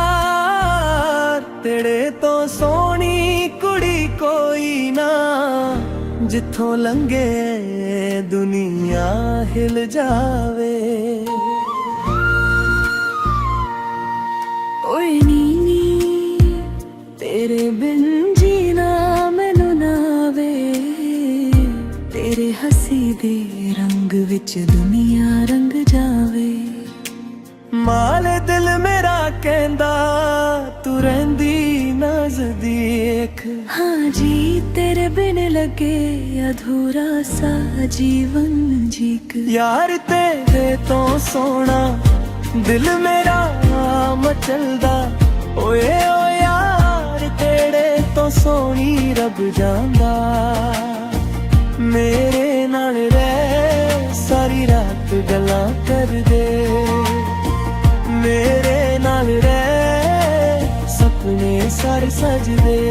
यार तेरे तो सोनी कुड़ी कोई ना, जिथों लंघे दुनिया हिल जावे। ओए नीनी तेरे बिन जीना मैनू नावे, तेरे हसी दे रंग विच दुनिया रंग जावे। माल दिल मेरा कहंदा तू रहिंदी नज़दीक, हाँ जी तेरे बिन लगे अधूरा सा जीवन जीक। यार तेरे तो सोना दिल मेरा मचलदा, ओए ओ यार तेरे तो सोनी रब जांदा। मेरे नाल रह सारी रात गल्लां कर दे, मेरे नाल रह सपने सारे सजदे।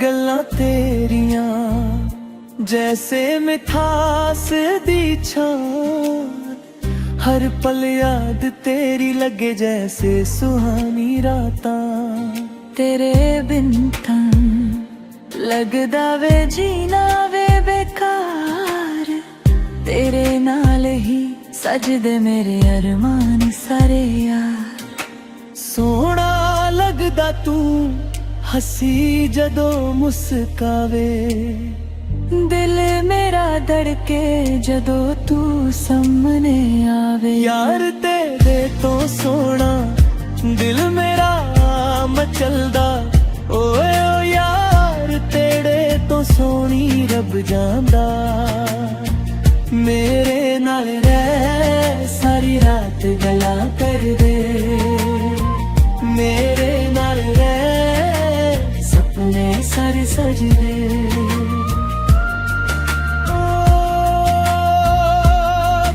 गल्लां तेरियां जैसे मिठास दी छान, हर पल याद तेरी लगे जैसे सुहानी रातां। तेरे बिन तां लगदा वे जीना वे बेकार, तेरे नाल ही सजदे मेरे अरमान सारे यार। सोहना लगदा तू हसी जदों मुस्कावे, दिल मेरा धड़के जदों तू सामने आवे। यार तेरे तो सोना दिल मेरा मचलदा, ओए ओ यार तेरे तो सोनी रब जांदा। मेरे नाल रह सारी रात गल्लां कर दे, मेरे नाल रह सपने सारे सजदे।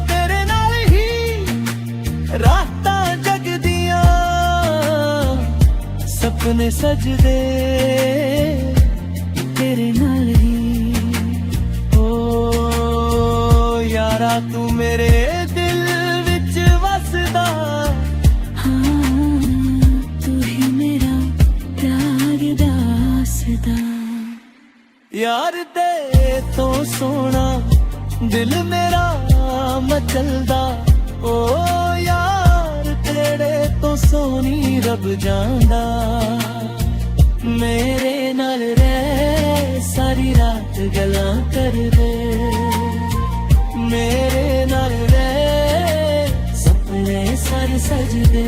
तेरे नाल ही रातां जगदियां सपने सजदे, तेरे नाल ही ओ यारा तू मेरे दिल विच वसदा। हाँ तू ही मेरा प्यार दासदा। यार दे तो सोना दिल मेरा मचलदा, ओ यार तेरे तो सोनी रब जांदा। मेरे नाल रह सारी रात गल्लां कर दे, मेरे नाल रह सपने सारे सजदे।